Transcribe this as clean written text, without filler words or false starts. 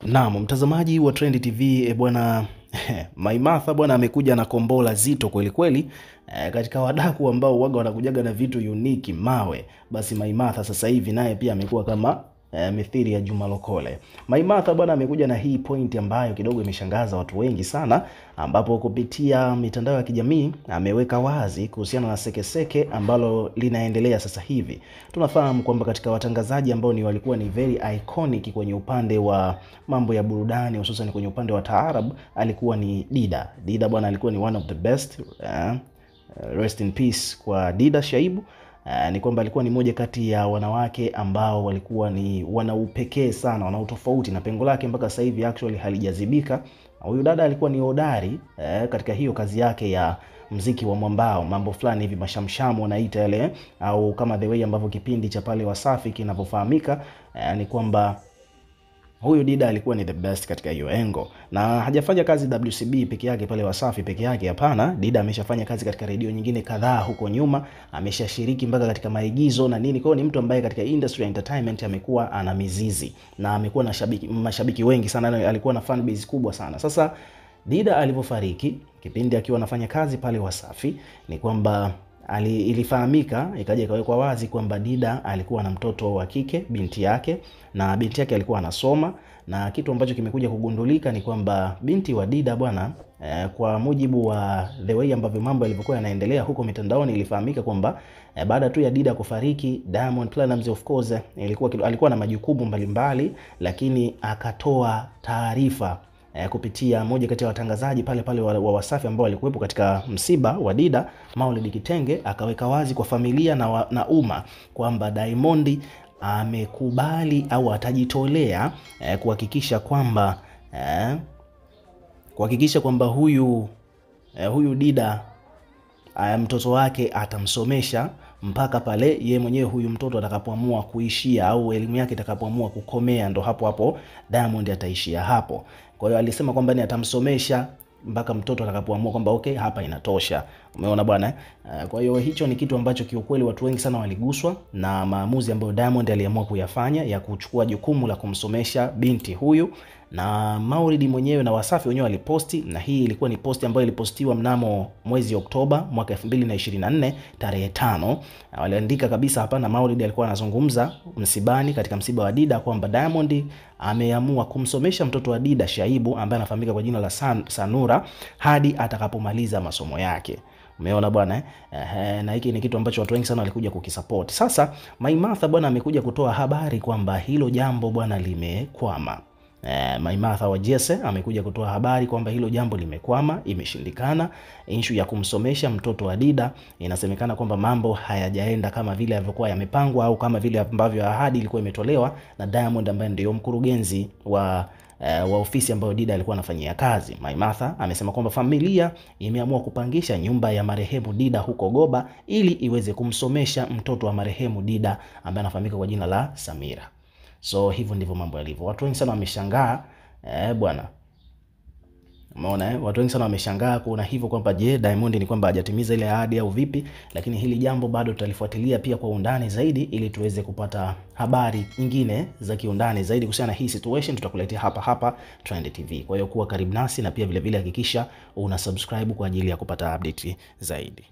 Naam, mtazamaji wa Trend TV bwana Maimartha bwana amekuja na kombola zito kweli kweli. Katika wadaku ambao waga wanakujaga na vitu unique mawe, basi Maimartha sasa hivi naye pia amekuwa kama mithili ya Juma Lokole. Maimartha bwana amekuja na hii point ambayo kidogo imeshangaza watu wengi sana, ambapo kupitia mitandao ya kijamii ameweka wazi kuhusiana na sekeseke ambalo linaendelea sasa hivi. Tunafahamu kwamba katika watangazaji ambao walikuwa ni very iconic kwenye upande wa mambo ya burudani, hususan kwenye upande wa taarab, alikuwa ni Dida. Dida bwana alikuwa ni one of the best. Rest in peace kwa Dida Shaibu. Ni kwamba alikuwa ni moja kati ya wanawake ambao walikuwa ni wanaupekee sana, wanautofauti, na pengo lake mpaka sasa hivi actually halijazibika. Huyu dada alikuwa ni hodari katika hiyo kazi yake ya mziki wa mwambao, mambo fulani hivi mashamshamu wanaita yale, au kama the way ambavyo kipindi cha pale Wasafi kinavyofahamika. Ni kwamba huyu Dida alikuwa ni the best katika hiyo engo, na hajafanya kazi WCB peke yake pale Wasafi peke yake, hapana. Dida ameshafanya kazi katika redio nyingine kadhaa huko nyuma, ameshashiriki mpaka katika maigizo na nini. Kwa hiyo ni mtu ambaye katika industry entertainment amekuwa ana mizizi na amekuwa na mashabiki wengi sana, alikuwa na fan base kubwa sana. Sasa Dida alivyofariki kipindi akiwa anafanya kazi pale Wasafi, ni kwamba ilifahamika, ikaja ikawekwa wazi kwamba Dida alikuwa na mtoto wa kike, binti yake, na binti yake alikuwa anasoma. Na kitu ambacho kimekuja kugundulika ni kwamba binti wa Dida bwana, kwa mujibu wa the way ambavyo mambo yalivyokuwa yanaendelea huko mitandaoni, ilifahamika kwamba baada tu ya Dida kufariki, Diamond Platnumz of course alikuwa na majukumu mbalimbali, lakini akatoa taarifa kupitia moja kati ya watangazaji pale wa Wasafi ambao walikuwepo katika msiba wa Dida, Maulid Kitenge, akaweka wazi kwa familia na umma kwamba Diamond amekubali au atajitolea kuhakikisha kwamba huyu Dida mtoto wake atamsomesha mpaka pale ye mwenyewe huyu mtoto atakapoamua kuishia, au elimu yake itakapoamua kukomea, ndo hapo Diamond ataishia hapo. Kwa hiyo alisema kwamba ni atamsomesha mpaka mtoto atakapoamua kwamba okay, hapa inatosha. Umeona bwana? Kwa hiyo hicho ni kitu ambacho kiukweli watu wengi sana waliguswa na maamuzi ambayo Diamond aliamua kuyafanya ya kuchukua jukumu la kumsomesha binti huyu. Na Maulid mwenyewe na Wasafi wenyewe waliposti, na hii ilikuwa ni posti ambayo ilipostiwa mnamo mwezi Oktoba mwaka 2024 tarehe 5. Waliandika kabisa hapa, na Maulid alikuwa anazungumza msibani, katika msiba wa Dida, kwamba Diamond ameamua kumsomesha mtoto wa Dida Shaibu ambaye anafahamika kwa jina la Sanura hadi atakapomaliza masomo yake. Umeona bwana na hiki ni kitu ambacho watu wengi sana walikuja kukisupport. Sasa Maimartha bwana amekuja kutoa habari kwamba hilo jambo bwana limekwama. Maimartha wa Jesse amekuja kutoa habari kwamba hilo jambo limekwama, imeshindikana. Issue ya kumsomesha mtoto wa Dida, inasemekana kwamba mambo hayajaenda kama vile yalivyokuwa yamepangwa, au kama vile ambavyo ahadi ilikuwa imetolewa na Diamond ambaye ndio mkurugenzi wa ofisi ambayo Dida alikuwa anafanyia kazi. Maimartha amesema kwamba familia imeamua kupangisha nyumba ya marehemu Dida huko Goba ili iweze kumsomesha mtoto wa marehemu Dida ambaye anafahamika kwa jina la Samira. So hivyo ndivyo mambo yalivyo. Watu wengi sana wameshangaa bwana. Umeona watu wengi sana wameshangaa kuona hivyo kwamba je, Diamond ni kwamba hajatimiza ile ahadi au vipi? Lakini hili jambo bado tutalifuatilia pia kwa undani zaidi, ili tuweze kupata habari nyingine za kiundani zaidi kuhusiana na hii situation. Tutakuletea hapa Trend TV. Kwa hiyo kuwa karibu nasi, na pia vile vile hakikisha una subscribe kwa ajili ya kupata update zaidi.